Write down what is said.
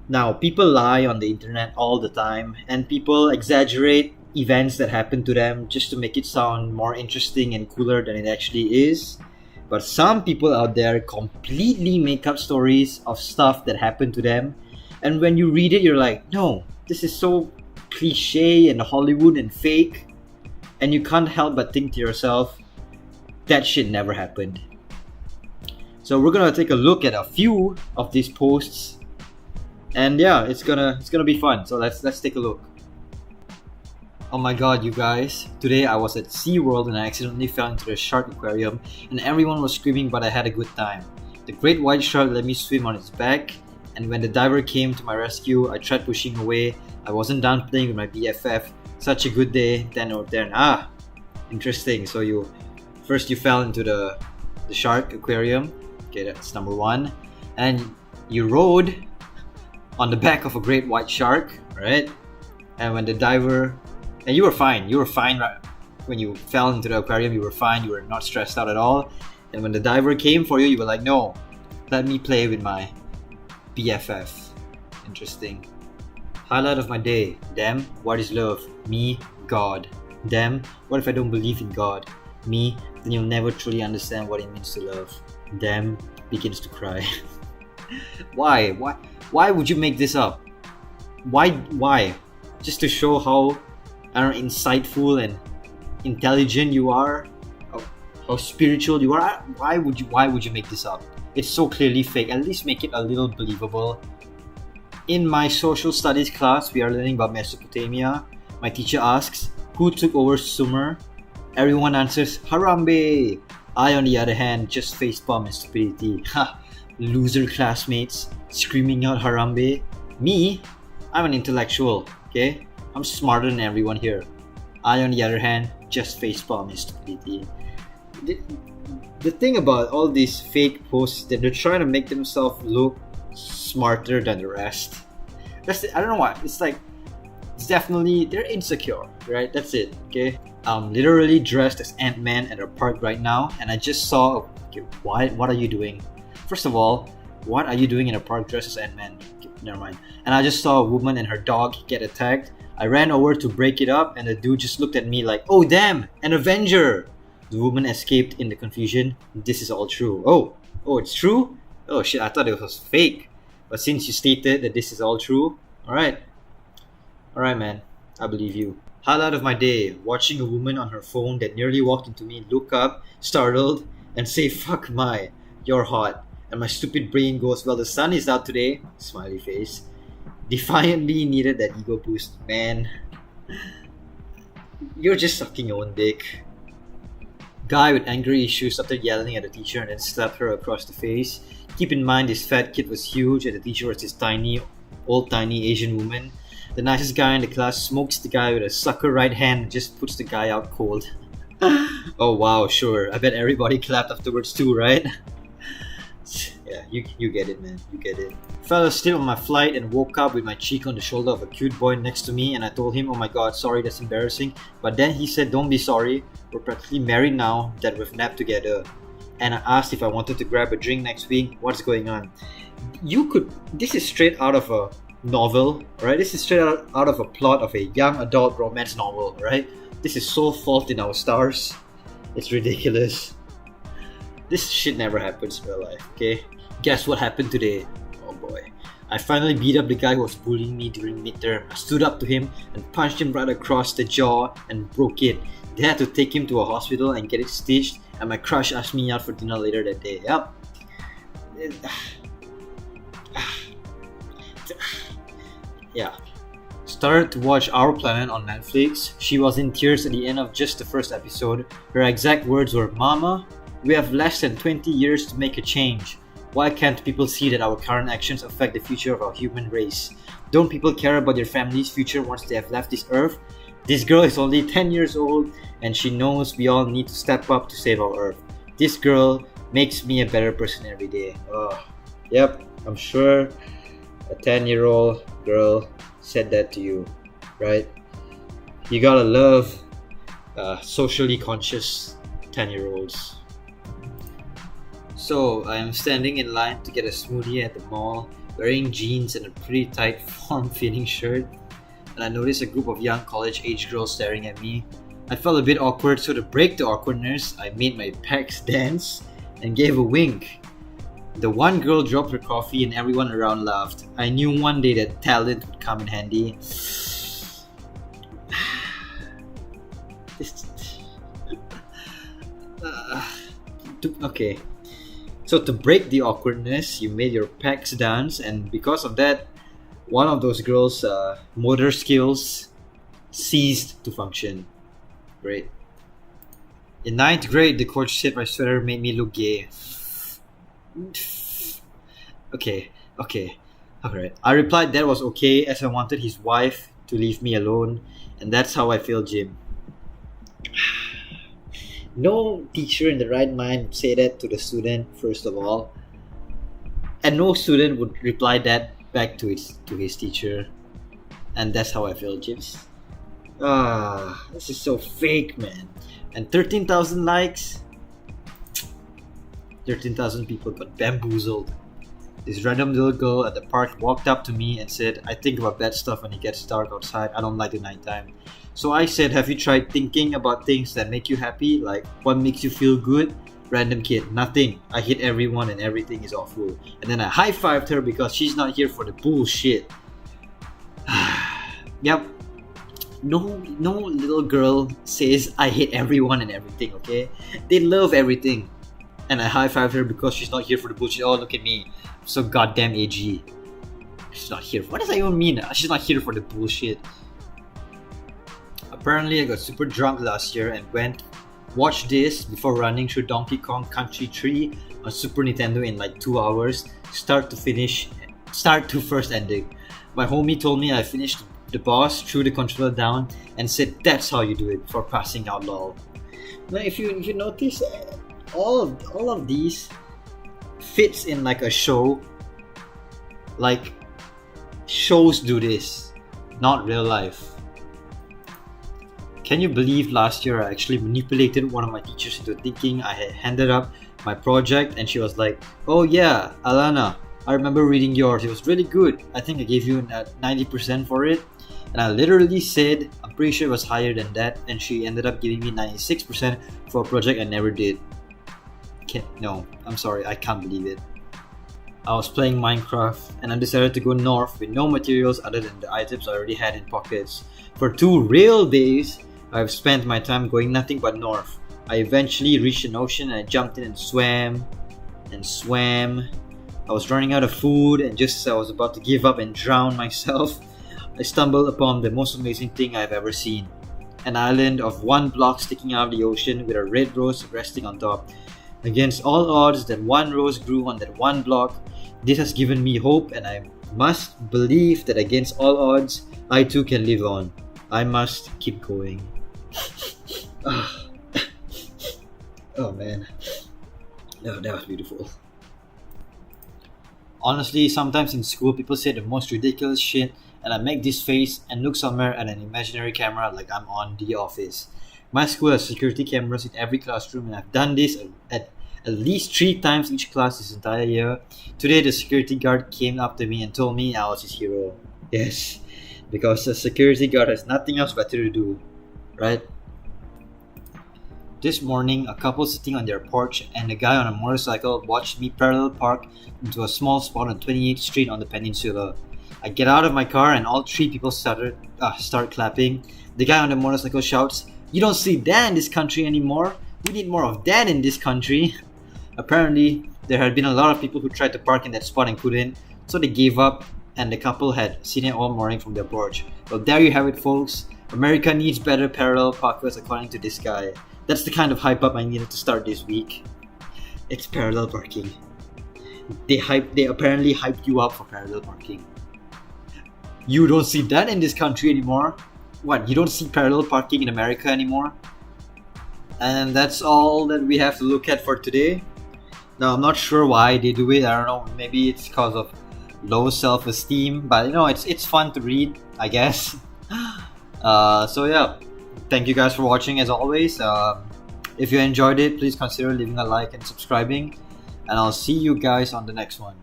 Now, people lie on the internet all the time, and people exaggerate events that happen to them just to make it sound more interesting and cooler than it actually is. But some people out there completely make up stories of stuff that happened to them, and when you read it, you're like, no, this is so cliche and Hollywood and fake, and you can't help but think to yourself, that shit never happened. So we're gonna take a look at a few of these posts, and yeah, it's gonna be fun. So let's take a look. Oh my god, you guys! Today I was at SeaWorld and I accidentally fell into the shark aquarium, and everyone was screaming, but I had a good time. The great white shark let me swim on its back, and when the diver came to my rescue, I tried pushing away. I wasn't done playing with my BFF. Such a good day, 10 out of 10. Interesting. So you fell into the shark aquarium. Okay, that's number one. And you rode on the back of a great white shark, right? And when the diver, and you were fine. You were fine right when you fell into the aquarium. You were fine. You were not stressed out at all. And when the diver came for you, you were like, no, let me play with my BFF. Interesting. Highlight of my day. Damn, what is love? Me, God. Damn, what if I don't believe in God? Me, then you'll never truly understand what it means to love. Damn, begins to cry. Why would you make this up? Why? Just to show how, I don't know, insightful and intelligent you are, how spiritual you are. Why would you make this up? It's so clearly fake. At least make it a little believable. In my social studies class, we are learning about Mesopotamia. My teacher asks, who took over Sumer? Everyone answers, Harambe! I, on the other hand, just facepalm in stupidity. Ha! Loser classmates screaming out Harambe. Me? I'm an intellectual, okay? I'm smarter than everyone here. I, on the other hand, just facepalm in stupidity. The thing about all these fake posts is that they're trying to make themselves look smarter than the rest. I don't know why. It's like, it's definitely, they're insecure, right? That's it, okay? I'm literally dressed as Ant-Man at a park right now, and I just saw, okay, what are you doing? First of all, what are you doing in a park dressed as Ant-Man? Okay, never mind. And I just saw a woman and her dog get attacked. I ran over to break it up, and the dude just looked at me like, oh damn, an Avenger! The woman escaped in the confusion. This is all true. Oh, it's true? Oh shit, I thought it was fake. But since you stated that this is all true, alright, man, I believe you. Highlight of my day, watching a woman on her phone that nearly walked into me look up, startled, and say, fuck my, you're hot. And my stupid brain goes, well, the sun is out today, smiley face. Defiantly needed that ego boost. Man, you're just sucking your own dick. Guy with angry issues started yelling at the teacher and then slapped her across the face. Keep in mind, this fat kid was huge and the teacher was this tiny Asian woman. The nicest guy in the class smokes the guy with a sucker right hand and just puts the guy out cold. Oh wow, sure. I bet everybody clapped afterwards too, right? Yeah, you get it, man. You get it. Fell asleep on my flight and woke up with my cheek on the shoulder of a cute boy next to me, and I told him, oh my god, sorry, that's embarrassing. But then he said, don't be sorry. We're practically married now that we've napped together. And I asked if I wanted to grab a drink next week. What's going on? This is straight out of a novel, right? This is straight out of a plot of a young adult romance novel, right? This is so Fault in Our Stars. It's ridiculous. This shit never happens in real life, okay? Guess what happened today? Oh boy. I finally beat up the guy who was bullying me during midterm. I stood up to him and punched him right across the jaw and broke it. They had to take him to a hospital and get it stitched, and my crush asked me out for dinner later that day. Yep. Yeah. Started to watch Our Planet on Netflix. She was in tears at the end of just the first episode. Her exact words were, Mama, we have less than 20 years to make a change. Why can't people see that our current actions affect the future of our human race? Don't people care about their family's future once they have left this earth? This girl is only 10 years old and she knows we all need to step up to save our earth. This girl makes me a better person every day. Oh, yep, I'm sure a 10-year-old girl said that to you, right? You gotta love socially conscious 10-year-olds. So I am standing in line to get a smoothie at the mall wearing jeans and a pretty tight form-fitting shirt, and I noticed a group of young college-age girls staring at me. I felt a bit awkward, so to break the awkwardness, I made my pecs dance and gave a wink. The one girl dropped her coffee and everyone around laughed. I knew one day that talent would come in handy. Okay. So to break the awkwardness, you made your pecs dance, and because of that, one of those girls' motor skills ceased to function. Great. In ninth grade, the coach said my sweater made me look gay. Okay. Alright. I replied that was okay as I wanted his wife to leave me alone, and that's how I failed gym. No teacher in the right mind would say that to the student, first of all. And no student would reply that back to his teacher. And that's how I failed gyms. This is so fake, man. And 13,000 likes. 13,000 people got bamboozled. This random little girl at the park walked up to me and said, I think about bad stuff when it gets dark outside. I don't like the nighttime. So I said, have you tried thinking about things that make you happy? Like, what makes you feel good? Random kid, nothing. I hate everyone and everything is awful. And then I high-fived her because she's not here for the bullshit. Yep. No little girl says, I hate everyone and everything, okay? They love everything. And I high-fived her because she's not here for the bullshit. Oh, look at me. I'm so goddamn AG. She's not here. What does that even mean? She's not here for the bullshit. Apparently, I got super drunk last year and watched this before running through Donkey Kong Country 3 on Super Nintendo in like 2 hours, start to first ending. My homie told me I finished the boss, threw the controller down, and said that's how you do it before passing out, lol. Now, if you notice, all of these fits in like a show. Like, shows do this, not real life. Can you believe last year I actually manipulated one of my teachers into thinking I had handed up my project, and she was like, oh yeah, Alana, I remember reading yours, it was really good. I think I gave you 90% for it. And I literally said, I'm pretty sure it was higher than that, and she ended up giving me 96% for a project I never did. No, I'm sorry, I can't believe it. I was playing Minecraft and I decided to go north with no materials other than the items I already had in pockets. For 2 real days, I've spent my time going nothing but north. I eventually reached an ocean and I jumped in and swam. I was running out of food, and just as I was about to give up and drown myself, I stumbled upon the most amazing thing I've ever seen. An island of 1 block sticking out of the ocean with a red rose resting on top. Against all odds, that 1 rose grew on that 1 block. This has given me hope, and I must believe that against all odds, I too can live on. I must keep going. Oh man. Oh, that was beautiful. Honestly, sometimes in school people say the most ridiculous shit, and I make this face and look somewhere at an imaginary camera like I'm on The Office. My school has security cameras in every classroom, and I've done this at least 3 times each class this entire year. Today, the security guard came up to me and told me I was his hero. Yes, because the security guard has nothing else better to do, right? This morning, a couple sitting on their porch and a guy on a motorcycle watched me parallel park into a small spot on 28th Street on the peninsula. I get out of my car and all 3 people start clapping. The guy on the motorcycle shouts, "You don't see that in this country anymore. We need more of that in this country." Apparently, there had been a lot of people who tried to park in that spot and couldn't, so they gave up, and the couple had seen it all morning from their porch. Well, there you have it, folks. America needs better parallel parkers, according to this guy. That's the kind of hype up I needed to start this week. It's parallel parking. They apparently hyped you up for parallel parking. You don't see that in this country anymore. What, you don't see parallel parking in America anymore? And that's all that we have to look at for today. Now, I'm not sure why they do it. I don't know. Maybe it's because of low self-esteem. But, it's fun to read, I guess. So, yeah. Thank you guys for watching, as always. If you enjoyed it, please consider leaving a like and subscribing. And I'll see you guys on the next one.